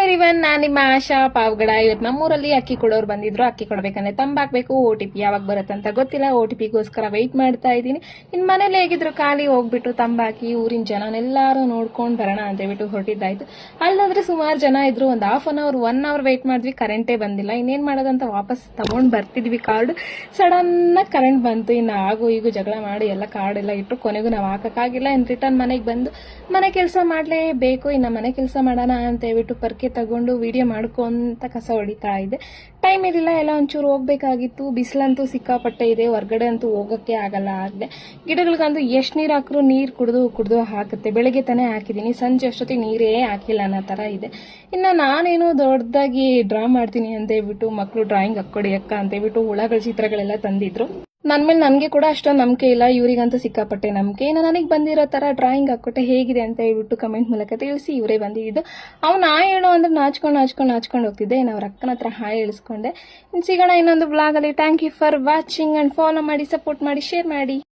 Everyone, ನಾನು ನಿಮ್ಮ ಆಶಾ ಪಾವಗಡ. ಇವತ್ತು ನಮ್ಮೂರಲ್ಲಿ ಅಕ್ಕಿ ಕೊಡೋರು ಬಂದಿದ್ರು. ಅಕ್ಕಿ ಕೊಡ್ಬೇಕಂದ್ರೆ ತಂಬಾಕ್ಬೇಕು. OTP ಯಾವಾಗ ಬರುತ್ತೆ ಅಂತ ಗೊತ್ತಿಲ್ಲ. OTPಗೋಸ್ಕರ ವೆಯ್ಟ್ ಮಾಡ್ತಾ ಇದ್ದೀನಿ. ಇನ್ ಮನೇಲಿ ಹೇಗಿದ್ರು ಖಾಲಿ ಹೋಗ್ಬಿಟ್ಟು ತಂಬಾಕಿ ಊರಿನ ಜನನೆಲ್ಲಾರು ನೋಡ್ಕೊಂಡು ಬರೋಣ ಅಂತ ಹೇಳ್ಬಿಟ್ಟು ಹೊರಟಿದ್ದಾಯ್ತು. ಅಲ್ಲಾದ್ರೆ ಸುಮಾರು ಜನ ಇದ್ರು. ಒಂದು half an hour 1 hour wait ಮಾಡಿದ್ವಿ. ಕರೆಂಟೇ ಬಂದಿಲ್ಲ. ಇನ್ನೇನ್ ಮಾಡೋದಂತ ವಾಪಸ್ ತಗೊಂಡ್ ಬರ್ತಿದ್ವಿ ಕಾರ್ಡ್. ಸಡನ್ ಆಗಿ ಕರೆಂಟ್ ಬಂತು. ಇನ್ನು ಈಗ ಜಗಳ ಮಾಡಿ ಎಲ್ಲ ಕಾರ್ಡ್ ಎಲ್ಲ ಇಟ್ಟು ಕೊನೆಗೂ ನಾವು ಹಾಕಕ್ಕಾಗಿಲ್ಲ. ಇನ್ ರಿಟರ್ನ್ ಮನೆಗೆ ಬಂದು ಮನೆ ಕೆಲಸ ಮಾಡ್ಲೇಬೇಕು. ಇನ್ನು ಮನೆ ಕೆಲಸ ಮಾಡೋಣ ಅಂತ ಹೇಳ್ಬಿಟ್ಟು ಪರ್ಕೆ ತಗೊಂಡು ವಿಡಿಯೋ ಮಾಡ್ಕೊಂತ ಕಸ ಹೊಡಿತಾ ಇದ್ದೆ. ಟೈಮ್ ಇರಲಿಲ್ಲ, ಎಲ್ಲ ಒಂಚೂರು ಹೋಗ್ಬೇಕಾಗಿತ್ತು. ಬಿಸಿಲಂತೂ ಸಿಕ್ಕಾಪಟ್ಟೆ ಇದೆ, ಹೊರಗಡೆ ಅಂತೂ ಹೋಗಕ್ಕೆ ಆಗಲ್ಲ. ಆಗದೆ ಗಿಡಗಳಿಗಂತೂ ಎಷ್ಟು ನೀರು ಹಾಕಿದ್ರು ನೀರು ಕುಡಿದು ಹಾಕುತ್ತೆ. ಬೆಳಗ್ಗೆ ತಾನೇ ಹಾಕಿದ್ದೀನಿ, ಸಂಜೆ ಅಷ್ಟೊತ್ತಿಗೆ ನೀರೇ ಹಾಕಿಲ್ಲ ಅನ್ನೋ ತರ ಇದೆ. ಇನ್ನು ನಾನೇನು ದೊಡ್ಡದಾಗಿ ಡ್ರಾ ಮಾಡ್ತೀನಿ ಅಂತ ಹೇಳ್ಬಿಟ್ಟು ಮಕ್ಕಳು ಡ್ರಾಯಿಂಗ್ ಹಾಕೊಡಿ ಅಕ್ಕ ಅಂತ ಹೇಳ್ಬಿಟ್ಟು ಹುಳಗಳ ಚಿತ್ರಗಳೆಲ್ಲ ತಂದಿದ್ರು. ನನ್ ಮೇಲೆ ನನಗೆ ಕೂಡ ಅಷ್ಟೊಂದು ನಂಬಿಕೆ ಇಲ್ಲ, ಇವರಿಗಂತೂ ಸಿಕ್ಕಾಪಟ್ಟೆ ನಂಬಿಕೆ. ಇನ್ನು ನನಗೆ ಬಂದಿರೋ ತರ ಡ್ರಾಯಿಂಗ್ ಹಾಕೊಟ್ಟೆ ಹೇಗಿದೆ ಅಂತ ಹೇಳ್ಬಿಟ್ಟು ಕಮೆಂಟ್ ಮೂಲಕ ತಿಳಿಸಿ. ಇವರೇ ಬಂದಿದ್ದು. ಅವ್ನು ಹೇಳು ಅಂದ್ರೆ ನಾಚ್ಕೊಂಡು ಹೋಗ್ತಿದ್ದೆ. ಇನ್ನು ಅವ್ರ ಅಕ್ಕನ ಹತ್ರ ಹಾಯ್ ಹೇಳಿಸ್ಕೊಂಡೆ. ಸಿಗೋಣ ಇನ್ನೊಂದು ಬ್ಲಾಗ್ ಅಲ್ಲಿ. Thank you for watching and follow ಮಾಡಿ, ಸಪೋರ್ಟ್ ಮಾಡಿ, ಶೇರ್ ಮಾಡಿ.